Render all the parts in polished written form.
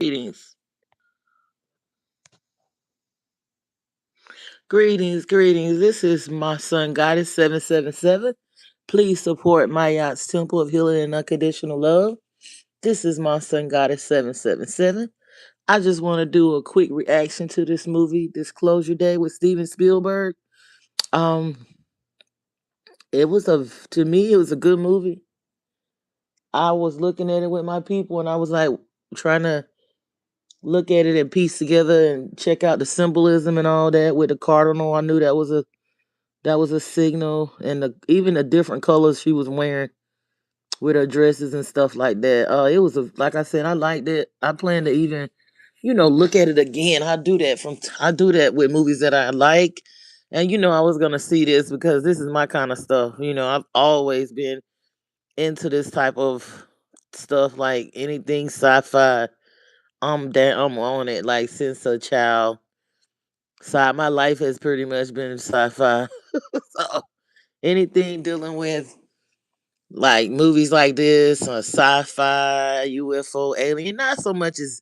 Greetings. Greetings. This is my son Goddess 777. Please support my yacht's Temple of Healing and Unconditional Love. This is my son Goddess 777. I just want to do a quick reaction to this movie, Disclosure Day with Steven Spielberg. Um, it was a to me it was a good movie. I was looking at it with my people and I was like trying to look at it and piece together and check out the symbolism and all that with the cardinal. I knew that was a signal, and even the different colors she was wearing with her dresses and stuff like that. It was like I said, I liked it. I plan to even, look at it again. I do that with movies that I like, and I was gonna see this because this is my kind of stuff. I've always been into this type of stuff, like anything sci-fi. I'm down. I'm on it. Like since a child. My life has pretty much been sci-fi. So anything dealing with like movies like this, sci-fi, UFO, alien, not so much as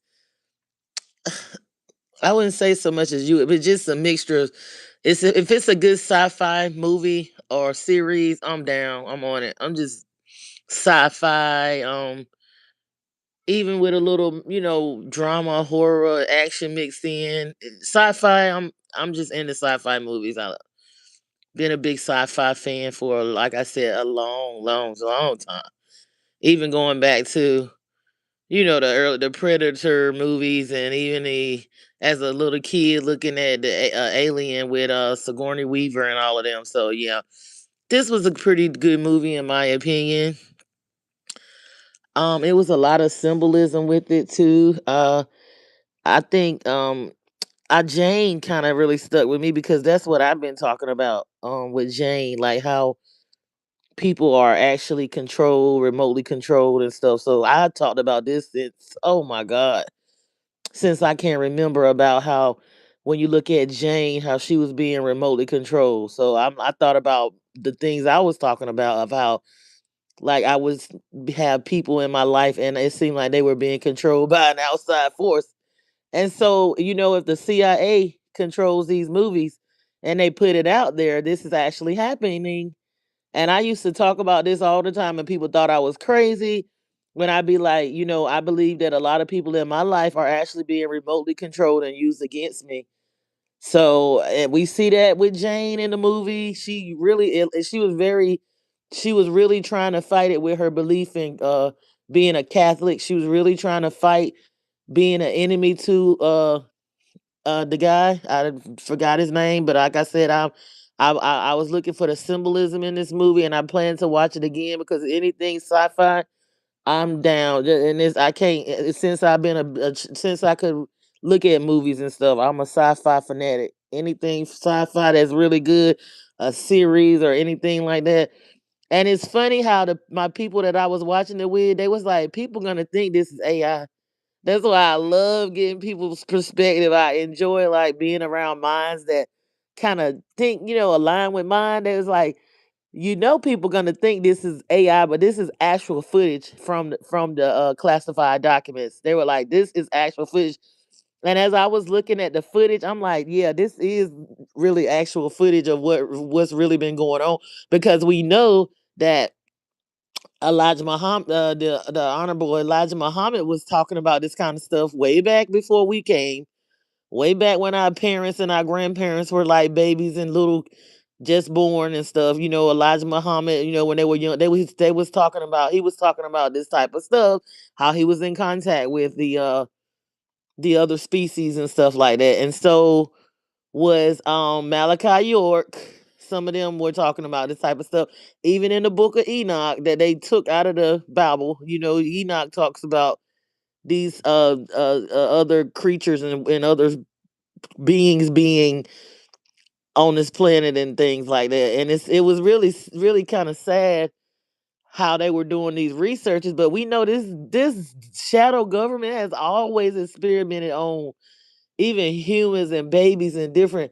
I wouldn't say so much as you, but just a mixture of if it's a good sci-fi movie or series, I'm down. I'm on it. I'm just sci-fi, even with a little, drama, horror, action mixed in. Sci-fi, I'm just into sci-fi movies. I've been a big sci-fi fan for, like I said, a long, long, long time. Even going back to the Predator movies, and even the as a little kid looking at the Alien with Sigourney Weaver and all of them. So yeah, this was a pretty good movie in my opinion. It was a lot of symbolism with it too. I think Jane kind of really stuck with me because that's what I've been talking about with Jane, like how people are actually controlled, remotely controlled and stuff. So I talked about this since, oh my god, since I can remember, about how when you look at Jane, how she was being remotely controlled. So I thought about the things I was talking about, of how like I was have people in my life and it seemed like they were being controlled by an outside force. And so, if the CIA controls these movies and they put it out there, this is actually happening. And I used to talk about this all the time, and people thought I was crazy when I'd be like, I believe that a lot of people in my life are actually being remotely controlled and used against me. So we see that with Jane in the movie. She was really trying to fight it with her belief in being a Catholic. She was really trying to fight being an enemy to the guy. I forgot his name, but like I said, I was looking for the symbolism in this movie, and I plan to watch it again because anything sci-fi, I'm down. And this I can't since I've been since I could look at movies and stuff. I'm a sci-fi fanatic. Anything sci-fi that's really good, a series or anything like that. And it's funny how my people that I was watching it with, they was like, people gonna think this is AI. That's why I love getting people's perspective. I enjoy like being around minds that kind of think, align with mine. That was like, people gonna think this is AI, but this is actual footage from the classified documents. They were like, this is actual footage. And as I was looking at the footage, I'm like, yeah, this is really actual footage of what's really been going on, because we know that Elijah Muhammad, the Honorable Elijah Muhammad, was talking about this kind of stuff way back before we came, way back when our parents and our grandparents were like babies and little, just born and stuff. Elijah Muhammad, when they were young, they was talking about he was talking about this type of stuff, how he was in contact with the other species and stuff like that, and so was Malachi York. Some of them were talking about this type of stuff. Even in the book of Enoch that they took out of the Bible, Enoch talks about these other creatures and other beings being on this planet and things like that. And it was really really kind of sad how they were doing these researches, but we know this shadow government has always experimented on even humans and babies and different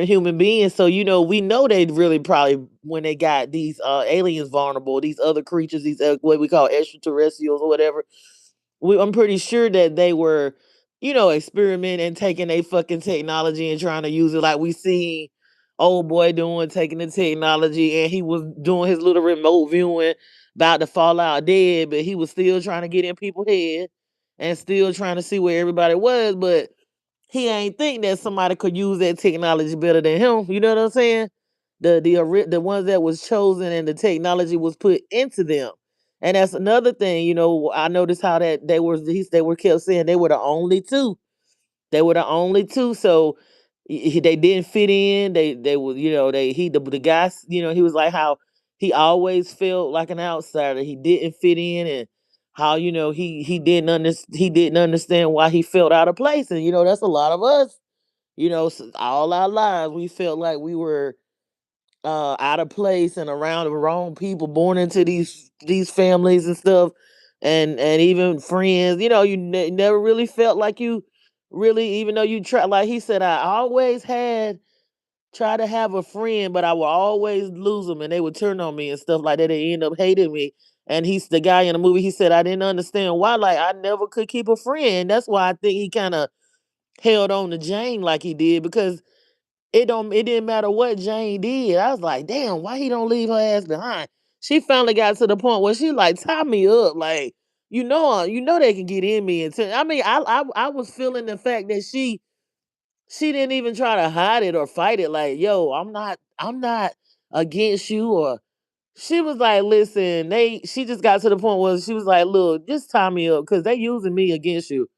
human beings. So we know they really probably, when they got these aliens vulnerable, these other creatures, these what we call extraterrestrials or whatever. I'm pretty sure that they were, experimenting, taking a fucking technology and trying to use it like we see old boy doing, taking the technology, and he was doing his little remote viewing, about to fall out dead, but he was still trying to get in people's head and still trying to see where everybody was, but he ain't think that somebody could use that technology better than him. You know what I'm saying? The ones that was chosen and the technology was put into them. And that's another thing, I noticed how that they were kept saying they were the only two. They were the only two. So they didn't fit in. They was, the guys, he was like how he always felt like an outsider. He didn't fit in, and how, he didn't understand why he felt out of place. And that's a lot of us. All our lives we felt like we were out of place and around the wrong people, born into these families and stuff, and even friends. Never really felt like you really, even though you try. Like he said, I always had try to have a friend, but I would always lose them, and they would turn on me and stuff like that. They end up hating me. And he's the guy in the movie. He said I didn't understand why. Like I never could keep a friend. That's why I think he kind of held on to Jane like he did, because it didn't matter what Jane did. I was like, damn, why he don't leave her ass behind? She finally got to the point where she like, tie me up, like, they can get in me. And I mean, I was feeling the fact that she didn't even try to hide it or fight it. Like, yo, I'm not against you. Or she was like, listen, she just got to the point where she was like, look, just tie me up, because they using me against you.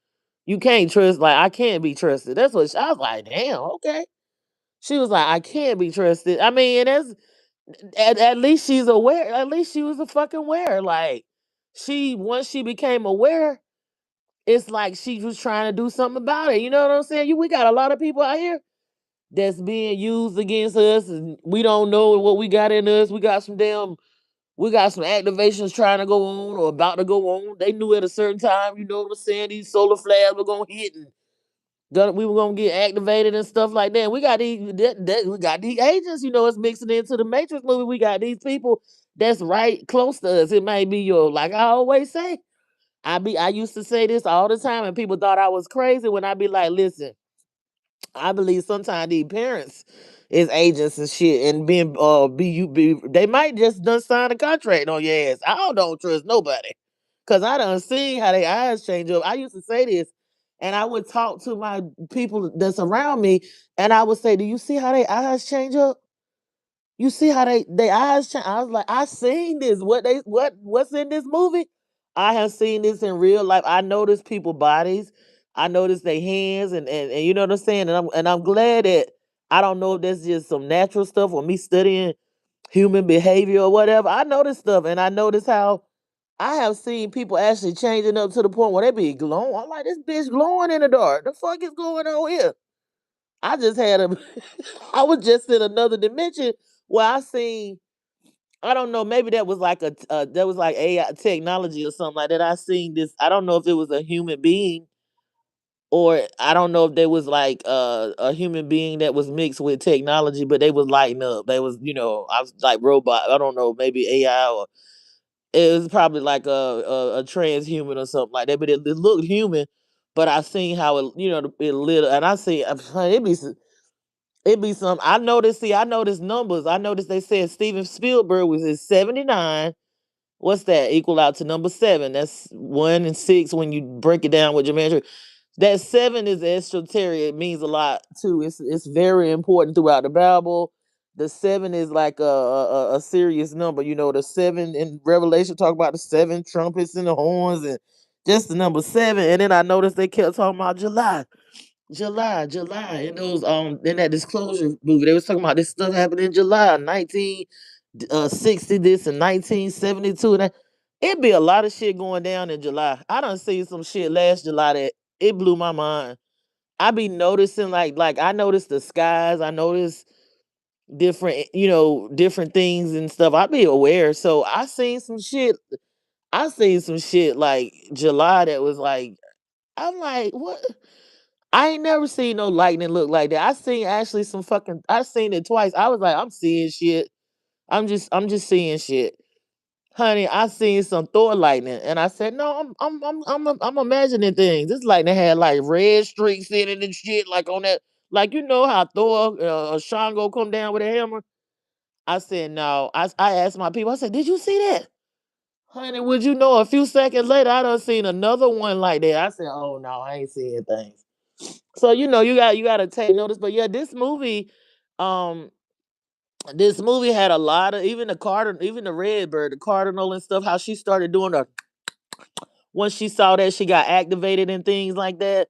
You can't trust, like, I can't be trusted. That's what I was like, damn, okay. She was like, I can't be trusted. I mean, that's at least she's aware. At least she was a fucking aware. Like, once she became aware, it's like she was trying to do something about it. You know what I'm saying? We got a lot of people out here that's being used against us, and we don't know what we got in us. We got some activations trying to go on or about to go on. They knew at a certain time, you know what I'm saying, these solar flares were gonna hit, and we were gonna get activated and stuff like that. We got we got these agents, it's mixing into the Matrix movie. We got these people that's right close to us. It might be like I always say, I used to say this all the time, and people thought I was crazy when I be like, listen, I believe sometimes these parents is agents and shit, and being they might just done sign a contract on your ass. Don't trust nobody. Cause I done seen how their eyes change up. I used to say this, and I would talk to my people that's around me, and I would say, "Do you see how their eyes change up? You see how they eyes change?" I was like, "I seen this. What's in this movie? I have seen this in real life. I notice people bodies. I notice their hands, and you know what I'm saying. And I'm glad that I don't know if that's just some natural stuff or me studying human behavior or whatever. I notice stuff, and I notice how." I have seen people actually changing up to the point where they be glowing. I'm like, this bitch glowing in the dark. The fuck is going on here? I just had a, I was just in another dimension where I seen, I don't know, maybe that was like that was like AI technology or something like that. I seen this, I don't know if it was a human being, or I don't know if there was like a human being that was mixed with technology, but they was lighting up. They was, I was like robot. I don't know, maybe AI, or it was probably like a transhuman or something like that, but it looked human. But I seen how it lit, and I see it be some. I noticed. See, I noticed numbers. I noticed they said Steven Spielberg was in 79. What's that equal out to number seven? That's 1 and 6 when you break it down with geometry. That seven is esoteric. It means a lot too. It's very important throughout the Bible. The seven is like a serious number. The seven in Revelation talk about the seven trumpets and the horns, and just the number seven. And then I noticed they kept talking about July. July. In those in that disclosure movie, they was talking about this stuff happened in July 1960 this and 1972. And it'd be a lot of shit going down in July. I done seen some shit last July that it blew my mind. I be noticing like I noticed the skies. I noticed different, different things and stuff. I be aware. So I seen some shit. I seen some shit like July that was like, I'm like, what? I ain't never seen no lightning look like that. I seen actually some fucking. I seen it twice. I was like, I'm seeing shit. I'm just seeing shit. Honey, I seen some Thor lightning, and I said, "No, I'm imagining things. This lightning had like red streaks in it and shit, like on that, like you know how Thor, Shango come down with a hammer." I said, "No." I asked my people. I said, "Did you see that, honey? Would you know?" A few seconds later, I done seen another one like that. I said, "Oh no, I ain't seeing things." So you got to take notice. But yeah, um, this movie had a lot of even the cardinal, even the red bird, the cardinal and stuff. How she started doing the once she saw that she got activated and things like that.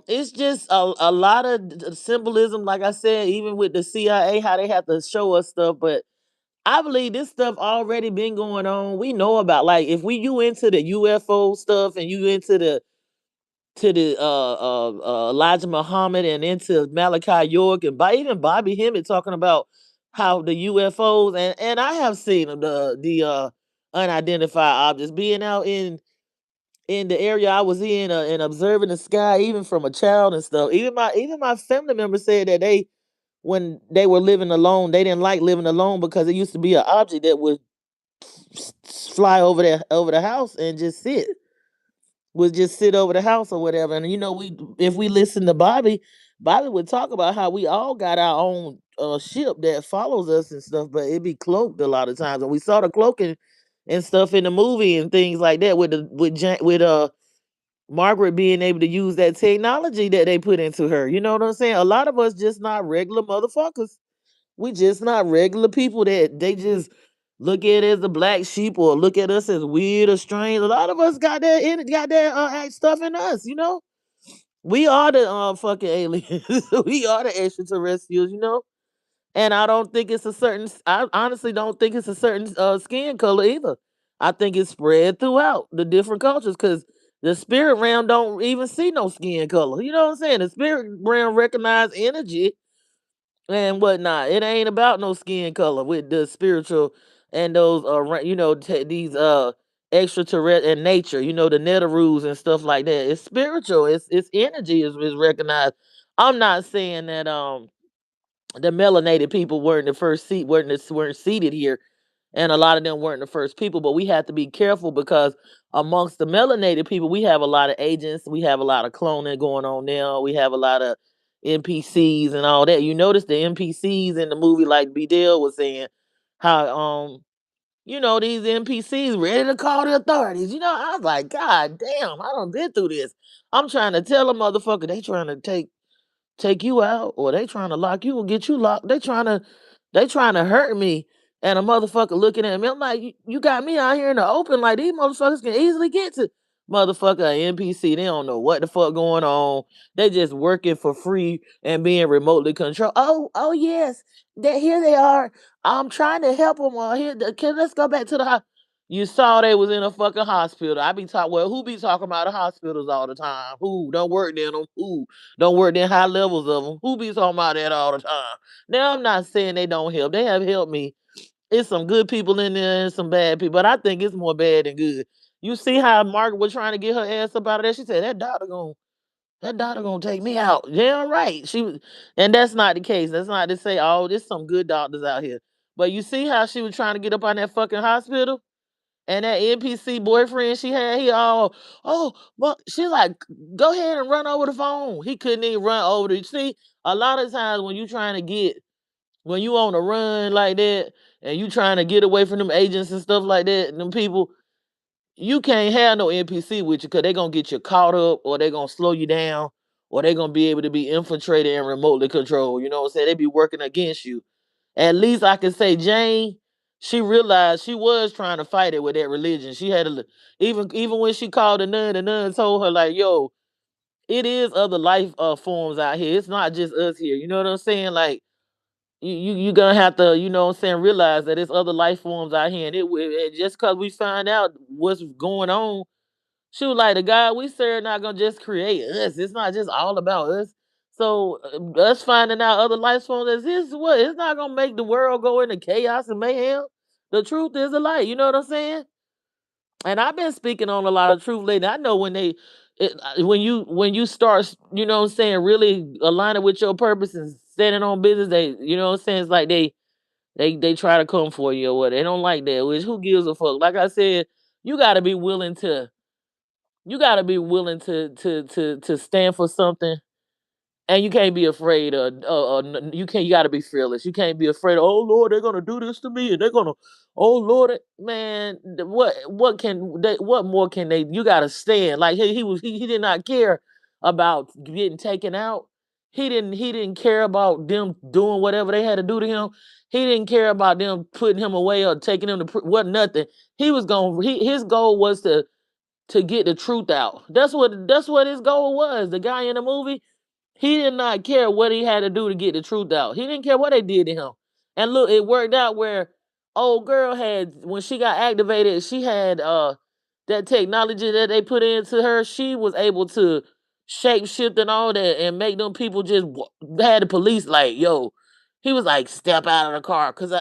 It's just a lot of symbolism, like I said, even with the CIA, how they have to show us stuff. But I believe this stuff already been going on. We know about like if you into the UFO stuff and you into the Elijah Muhammad and into Malachi York and by even Bobby Hemmett talking about how the UFOs and I have seen the unidentified objects being out in the area I was in and observing the sky even from a child and stuff. Even my family members said that they when they were living alone, they didn't like living alone because it used to be an object that would fly over the house and just sit would just sit over the house or whatever. And we if we listen to Bobby would talk about how we all got our own ship that follows us and stuff, but it be cloaked a lot of times. And we saw the cloaking and stuff in the movie and things like that with Margaret being able to use that technology that they put into her. You know what I'm saying? A lot of us just not regular motherfuckers. We just not regular people that they just look at as a black sheep or look at us as weird or strange. A lot of us got that act stuff in us. We are the fucking aliens. We are the extraterrestrials. And I don't think it's a certain I honestly don't think it's a certain skin color either. I think it's spread throughout the different cultures because the spirit realm don't even see no skin color. You know what I'm saying? The spirit realm recognize energy and whatnot. It ain't about no skin color with the spiritual and those these extraterrestrial and nature, the Netaroos and stuff like that. It's spiritual. It's energy is recognized. I'm not saying that the melanated people weren't the first seat weren't seated here and a lot of them weren't the first people, but we have to be careful because amongst the melanated people we have a lot of agents, we have a lot of cloning going on now, we have a lot of NPCs and all that. You notice the NPCs in the movie, like B Dale was saying, how these NPCs ready to call the authorities. I was like, God damn, I done been through this. I'm trying to tell a motherfucker they trying to take you out or they trying to lock you or get you locked. They trying to hurt me. And a motherfucker looking at me. I'm like, you got me out here in the open. Like these motherfuckers can easily get to motherfucker NPC. They don't know what the fuck going on. They just working for free and being remotely controlled. Oh yes. Here they are. I'm trying to help them here. Let's go back to the house. You saw they was in a fucking hospital. I be talking. Well, who be talking about the hospitals all the time? Who don't work in them? Who don't work in high levels of them? Who be talking about that all the time? Now I'm not saying they don't help. They have helped me. It's some good people in there and some bad people, but I think it's more bad than good. You see how Margaret was trying to get her ass up out of there? She said that doctor gonna take me out. Yeah, right. And that's not the case. That's not to say, oh, there's some good doctors out here. But you see how she was trying to get up on that fucking hospital? And that NPC boyfriend she had, well, she's like, go ahead and run over the phone. He couldn't even run over the see. A lot of times when you on a run like that and you trying to get away from them agents and stuff like that, and them people, you can't have no NPC with you because they're gonna get you caught up or they're gonna slow you down or they're gonna be able to be infiltrated and remotely controlled. You know what I'm saying? They be working against you. At least I can say Jane, she realized she was trying to fight it with that religion. She had even when she called the nun told her like, "Yo, it is other life forms out here. It's not just us here." You know what I'm saying? Like you gonna have to, what I'm saying, realize that it's other life forms out here, and just because we find out what's going on, she was like, the God we serve not gonna just create us. It's not just all about us. So us finding out other life forms exist, what? It's not gonna make the world go into chaos and mayhem. The truth is a light. You know what I'm saying? And I've been speaking on a lot of truth lately. I know when you start, what I'm saying, really aligning with your purpose and standing on business, they, you know what I'm saying, it's like They try to come for you or what. They don't like that. Which who gives a fuck? Like I said, you gotta be willing to you gotta be willing to stand for something, and you can't be afraid of you can't, you got to be fearless. You can't be afraid of, oh Lord, they're gonna do this to me, and they're gonna, oh Lord, man, what more can they, you got to stand. Like he did not care about getting taken out. He didn't care about them doing whatever they had to do to him. He didn't care about them putting him away or taking him to what, nothing. He was going, his goal was to get the truth out. That's what his goal was. The guy in the movie, he did not care what he had to do to get the truth out. He didn't care what they did to him. And look, it worked out where old girl had, when she got activated, she had that technology that they put into her. She was able to shape shift and all that and make them people just had the police like, yo, he was like, step out of the car. Cause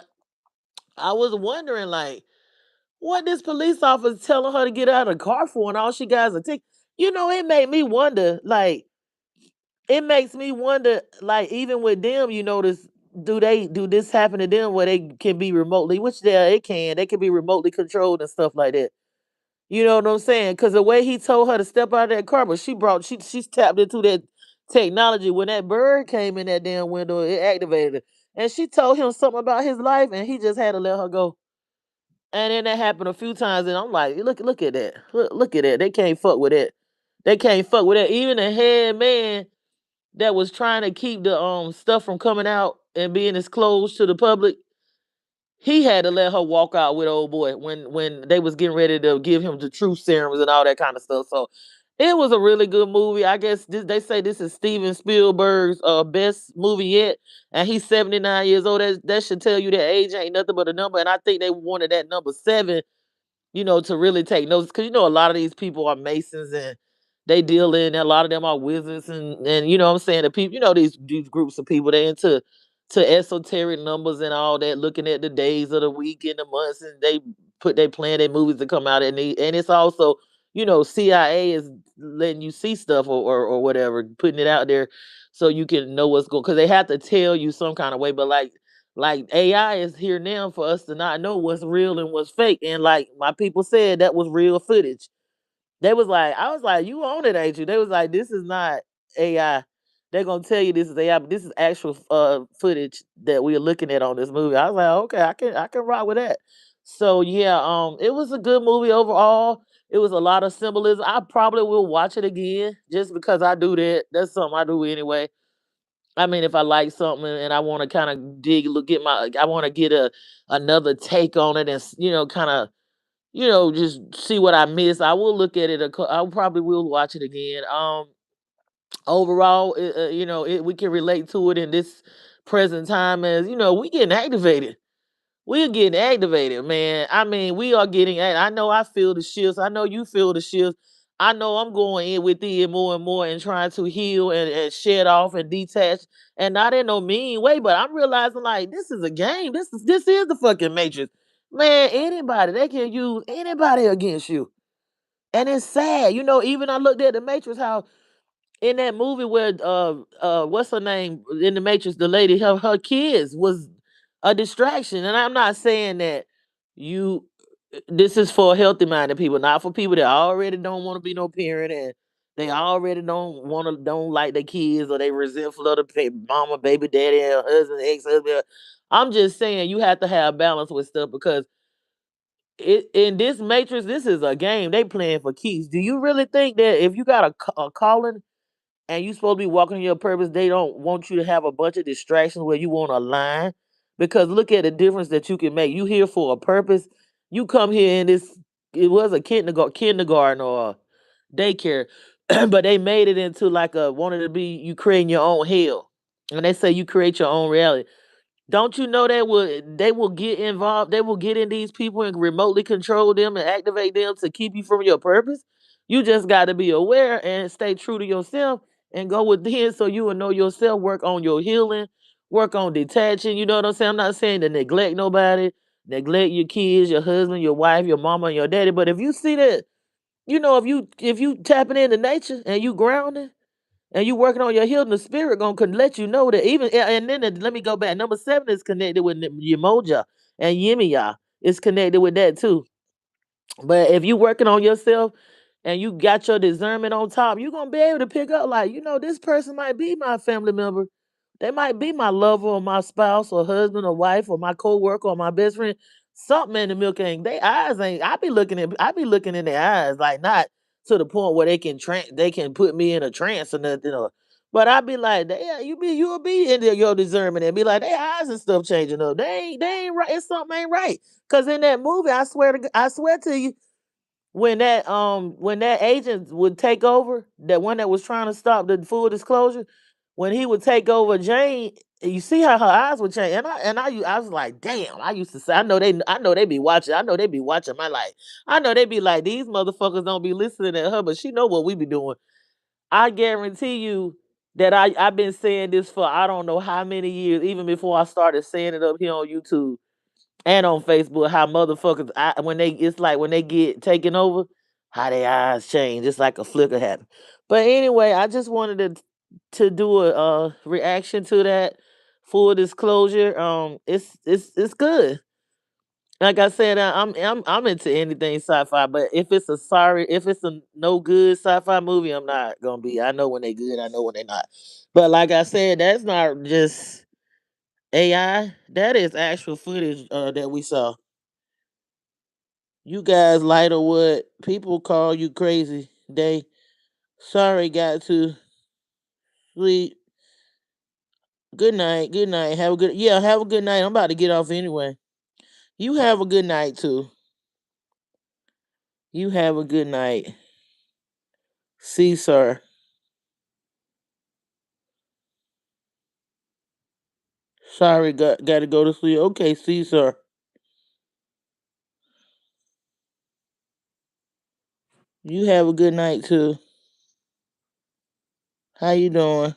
I was wondering like, what this police officer telling her to get out of the car for, and all she got is a ticket. It made me wonder, like, it makes me wonder, like, even with them, this, do this happen to them where they can be remotely, which they can be remotely controlled and stuff like that. You know what I'm saying? Because the way he told her to step out of that car, but she's tapped into that technology. When that bird came in that damn window, it activated it. And she told him something about his life, and he just had to let her go. And then that happened a few times, and I'm like, look at that. Look at that. They can't fuck with it. They can't fuck with it. Even the head man that was trying to keep the stuff from coming out and being exposed to the public, he had to let her walk out with old boy when they was getting ready to give him the truth serums and all that kind of stuff. So it was a really good movie. I guess they say this is Steven Spielberg's best movie yet, and he's 79 years old. That should tell you that age ain't nothing but a number. And I think they wanted that number seven, to really take notes. Because a lot of these people are masons and they deal in, a lot of them are wizards, and you know what I'm saying, the people, these groups of people, they into to esoteric numbers and all that, looking at the days of the week and the months, and they plan their movies to come out, and it's also, CIA is letting you see stuff, or whatever, putting it out there so you can know what's going, because they have to tell you some kind of way. But like AI is here now for us to not know what's real and what's fake. And like my people said, that was real footage. I was like, you own it, ain't you? They was like, this is not AI. They're gonna tell you this is AI, but this is actual footage that we're looking at on this movie. I was like, okay, I can rock with that. So yeah, it was a good movie overall. It was a lot of symbolism. I probably will watch it again just because I do that. That's something I do anyway. I mean, if I like something and I want to kind of I want to get another take on it, and kind of, just see what I miss. I will look at it. I probably will watch it again. Overall, we can relate to it in this present time, as we getting activated. We're getting activated, man. I mean, we are getting. I know I feel the shifts. I know you feel the shifts. I know I'm going in with it more and more and trying to heal and shed off and detach, and not in no mean way. But I'm realizing like this is a game. This is the fucking Matrix, man. Anybody, they can use anybody against you, and it's sad. Even I looked at the Matrix, how in that movie where what's her name in the Matrix, the lady, her kids was a distraction. And I'm not saying that you this is for healthy minded people, not for people that already don't want to be no parent, and they already don't like their kids, or they resentful of the mama, baby daddy, and husband, ex-husband. I'm just saying you have to have balance with stuff, because in this Matrix, this is a game they playing for keeps. Do you really think that if you got a calling and you supposed to be walking in your purpose, they don't want you to have a bunch of distractions where you won't align? Because look at the difference that you can make. You here for a purpose. You come here in this. It was a kindergarten or a daycare, but they made it into like a wanted to be you creating your own hell, and they say you create your own reality. Don't you know they will get involved, they will get in these people and remotely control them and activate them to keep you from your purpose? You just got to be aware and stay true to yourself and go within so you will know yourself, work on your healing, work on detaching. You know what I'm saying? I'm not saying to neglect nobody, neglect your kids, your husband, your wife, your mama, and your daddy. But if you see that, if you tapping into nature and you grounding and you working on your healing, the spirit gonna let you know that even and then let me go back. Number 7 is connected with Yemoja and Yemiya. It's connected with that too. But if you working on yourself and you got your discernment on top, you're gonna be able to pick up like, this person might be my family member. They might be my lover or my spouse or husband or wife or my co-worker or my best friend. Something in the milk ain't they eyes ain't I be looking in their eyes, like not to the point where they can put me in a trance or nothing. But I be like, yeah, you'll be in your discernment and be like, their eyes and stuff changing up. They ain't right. It's something ain't right. Cause in that movie, I swear to you, when that agent would take over, that one that was trying to stop the full disclosure, when he would take over Jane, you see how her eyes would change. I was like, damn. I used to say, I know they be watching. I know they be watching my life. I know they be like, these motherfuckers don't be listening at her, but she know what we be doing. I guarantee you that I've been saying this for I don't know how many years, even before I started saying it up here on YouTube and on Facebook, how motherfuckers when they get taken over, how their eyes change. It's like a flicker happen. But anyway, I just wanted to do a reaction to that. Full disclosure, it's good. Like I said, I'm into anything sci-fi, but if it's a no good sci-fi movie, I'm not gonna be. I know when they good, I know when they not. But like I said, that's not just AI. That is actual footage that we saw. You guys light or what? People call you crazy. They sorry got to sleep. Good night. Good night. Have a good night. I'm about to get off anyway. You have a good night too. You have a good night. See, sir. Sorry, gotta go to sleep. Okay, see, sir. You have a good night too. How you doing?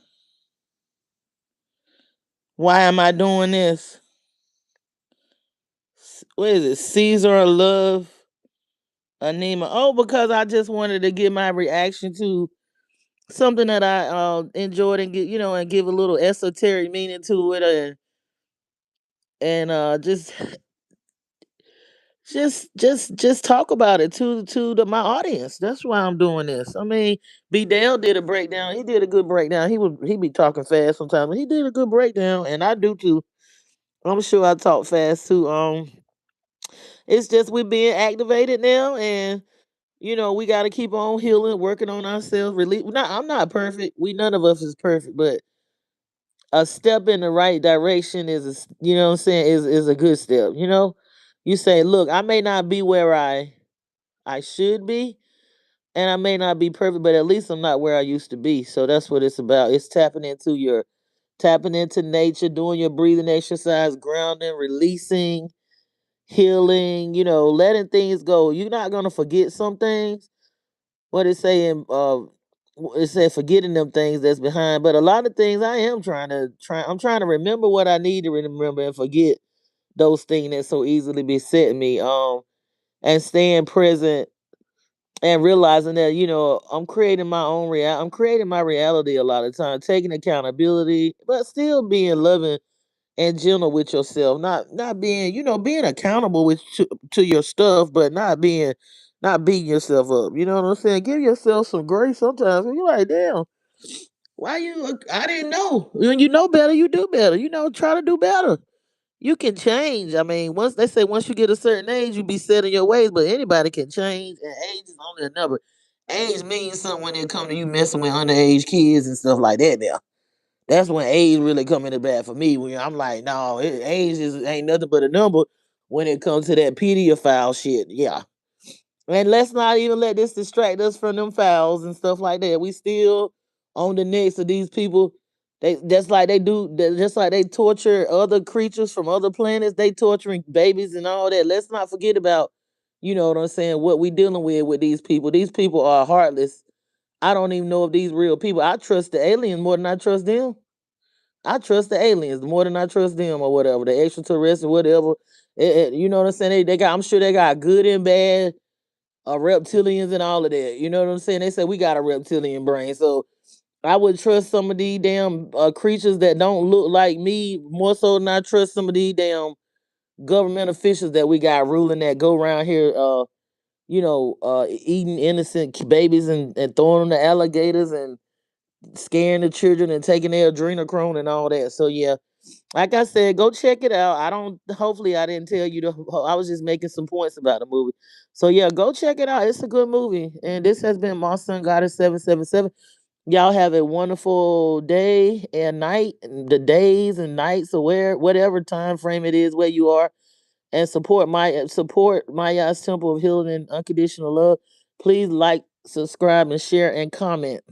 Why am I doing this? What is it? Caesar love Anima. Oh, because I just wanted to get my reaction to something that I enjoyed and and give a little esoteric meaning to it, and just talk about it to my audience. That's why I'm doing this. I mean, B Dale did a breakdown. He did a good breakdown. He be talking fast sometimes, but he did a good breakdown, and I do too. I'm sure I talk fast too. It's just we're being activated now, and we got to keep on healing, working on ourselves. Release. I'm not perfect. None of us is perfect, but a step in the right direction you know what I'm saying, is a good step. You say, look, I may not be where I should be, and I may not be perfect, but at least I'm not where I used to be. So that's what it's about. It's tapping into nature, doing your breathing exercise, grounding, releasing, healing, letting things go. You're not gonna forget some things. What it's saying, it said forgetting them things that's behind. But a lot of things I'm trying to remember what I need to remember and forget those things that so easily beset me. And staying present and realizing that I'm creating my reality a lot of times, taking accountability, but still being loving and gentle with yourself, not being being accountable to your stuff, but not beating yourself up. You know what I'm saying? Give yourself some grace sometimes. You're like, damn, why you? I didn't know. When you know better, you do better. Try to do better. You can change. I mean, once you get a certain age, you be set in your ways, but anybody can change, and age is only a number. Age means something when it comes to you messing with underage kids and stuff like that. Now, that's when age really come into bad for me. When I'm like, no, age ain't nothing but a number when it comes to that pedophile shit. Yeah, and let's not even let this distract us from them fouls and stuff like that. We still on the necks of these people. Just like they torture other creatures from other planets. They torturing babies and all that. Let's not forget about, you know what I'm saying, what we dealing with these people. These people are heartless. I don't even know if these real people. I trust the aliens more than I trust them. I trust the aliens more than I trust them or whatever. The extraterrestrials, whatever. You know what I'm saying? They got. I'm sure they got good and bad reptilians and all of that. You know what I'm saying? They say we got a reptilian brain. So I would trust some of these damn creatures that don't look like me more so than I trust some of these damn government officials that we got ruling that go around here, eating innocent babies and throwing them to alligators and scaring the children and taking their adrenochrome and all that. So yeah, like I said, go check it out. I don't. Hopefully, I didn't tell you the. I was just making some points about the movie. So yeah, go check it out. It's a good movie. And this has been my son Goddess 777. Y'all have a wonderful day and night, and the days and nights, or whatever time frame it is where you are, and support Maya's Temple of Healing and Unconditional Love. Please like, subscribe, and share and comment.